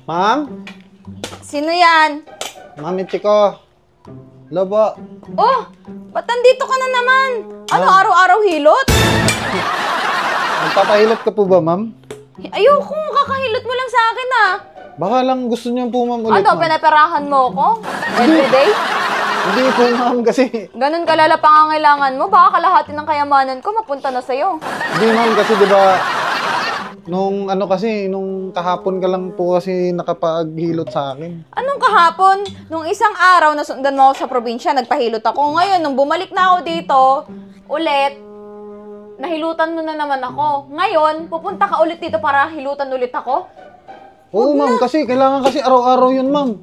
Ma'am? Sino yan? Mami Chiko. Lobo. Oh, ba't nandito ka na naman? Ano, araw-araw hilot? Magpapahilot ka po ba, ma'am? Ayoko, kakahilot mo lang sa akin ah. Baka lang gusto niyo po, ma'am, ulit, Ano, pinaperahan mo ko? Everyday? Hindi po, ma'am, kasi... Ganun kalala pangangailangan mo, baka kalahati ng kayamanan ko mapunta na sa'yo. Hindi, ma'am, kasi diba... Nung nung kahapon ka lang po kasi nakapaghilot sa akin. Anong kahapon? Nung isang araw na sundan mo ako sa probinsya, nagpahilot ako. Ngayon, nung bumalik na ako dito, ulit, nahilutan mo na naman ako. Ngayon, pupunta ka ulit dito para hilutan ulit ako? Oo, ma'am, kasi kailangan kasi araw-araw yun, ma'am.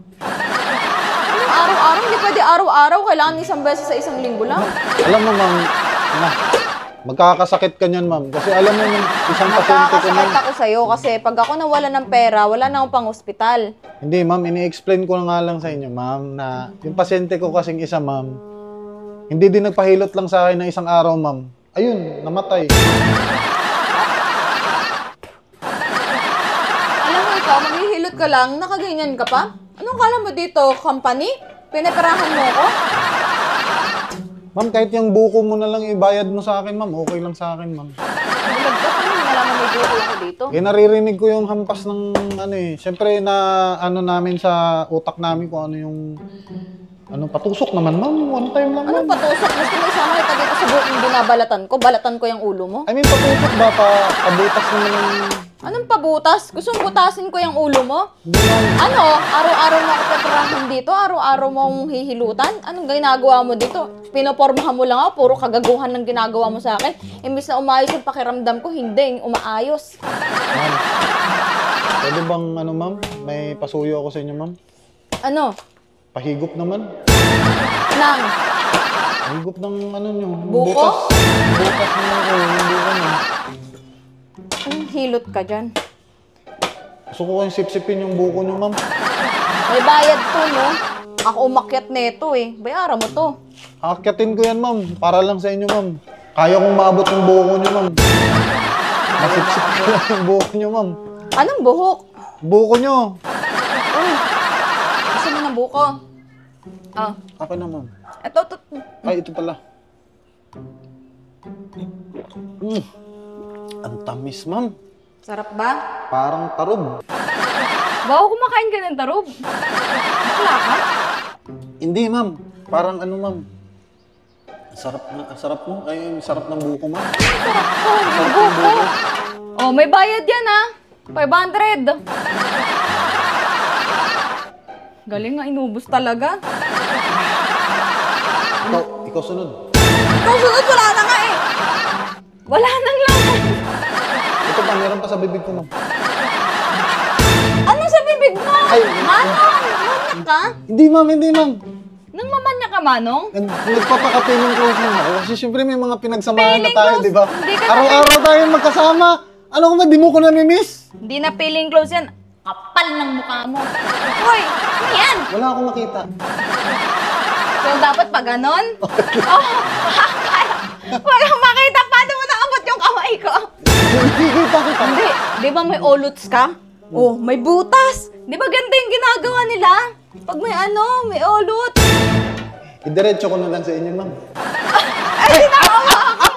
Anong araw-araw? Hindi pwede araw-araw. Kailangan isang beses sa isang linggo lang. Alam mo, ma'am, magkakasakit ka niyan, ma'am. Kasi alam mo, isang pasyente ko, ma'am. Magkakasakit ako sa'yo kasi pag ako nawala ng pera, wala na akong pang-hospital. Hindi, ma'am. Ini-explain ko na nga lang sa inyo, ma'am, na yung pasyente ko kasing isa, ma'am, hindi din nagpahilot lang sa akin na isang araw, ma'am. Ayun, namatay. Alam mo ikaw, maghihilot ka lang, nakaganyan ka pa? Anong kala mo dito? Company? Pinaperahan mo ako? Ma'am, kahit yung buko mo na lang ibayad mo sa akin, ma'am. Okay lang sa akin, ma'am. Bulag ka, paano nalaman may buko ako dito? Eh, naririnig ko yung hampas ng ano eh. Siyempre na ano namin sa utak namin kung ano yung... Ano, patusok naman, ma'am. One time lang, ma'am. Anong patusok? Gusto mo isama kita dito sa bukong binabalatan ko? Balatan ko yung ulo mo? I mean, patusok ba? Pabutas naman yung... Anong pabutas? Gusto mong butasin ko yung ulo mo? Hindi, ma'am. Ano? Araw-araw mo ako peperahan dito? Araw-araw mo akong hihilutan? Anong ginagawa mo dito? Pinopormahan mo lang ako, puro kagaguhan ng ginagawa mo sa akin. Imbis na umayos yung pakiramdam ko, hindi, umaayos. Ma'am, pwede bang ano, ma'am? May pasuyo ako sa inyo, ma'am. Ano? Pahigop naman. Nang? Pahigop ng ano nyo. Buko? Bukas mo yung buko nyo. Anong hilot ka dyan? Gusto ko kayong sipsipin yung buko nyo, ma'am. May bayad to, no? Ako umakyat neto eh. Bayaran mo to. Akyatin ko yan, ma'am. Para lang sa inyo, ma'am. Kaya kong maabot yung buko nyo, ma'am. Masipsip ko lang yung buko nyo, ma'am. Anong buhok? Buko nyo. Uy, gusto mo ng buko? Ah. Akin na, ma'am. Ito. Ay, ito pala. Ang tamis, ma'am. Sarap ba? Parang tarob. Bawa kumakain ka ng tarob. Bakla ka? Hindi, ma'am. Parang ano, ma'am. Ang sarap mo. Ay, sarap ng buko, ma'am. Sarap ko. May buko. Oh, may bayad yan ah. 500. Galing nga, inubos talaga. Ikaw sunod. Ikaw sunod, wala na nga eh. Wala nang lang. Ito pa, meron pa sa bibig ko, ma'am. Ano sa bibig mo? Ay, Manong, manyak ka? Hindi, ma'am. Hindi, ma'am. Nang mamanya ka, Manong? Nagpapaka-feeling close lang ako. Kasi syempre may mga pinagsamahan na Feeling tayo, close? di ba? Hindi ka Araw-araw tayo magkasama. Ano ko ba, di mo ko nami-miss? Hindi na feeling close yan. Kapal ng mukha mo. Hoy, ano yan? Wala akong makita. So, dapat pa ganon? Oh, wala makita. Paano mo naabot yung kamay ko? Hindi kita. Hindi. Di ba may olots ka? Oh, may butas. Di ba ganda yung ginagawa nila? Pag may may olot. Idiretso ko na lang sa inyo, ma'am. Ay, sinawa mo ako.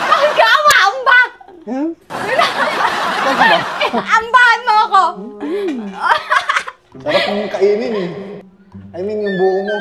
Bakit ka amaambak? Huh? Ambahan mo ako. Sarap mong kainin eh. I mean, yung buo mo.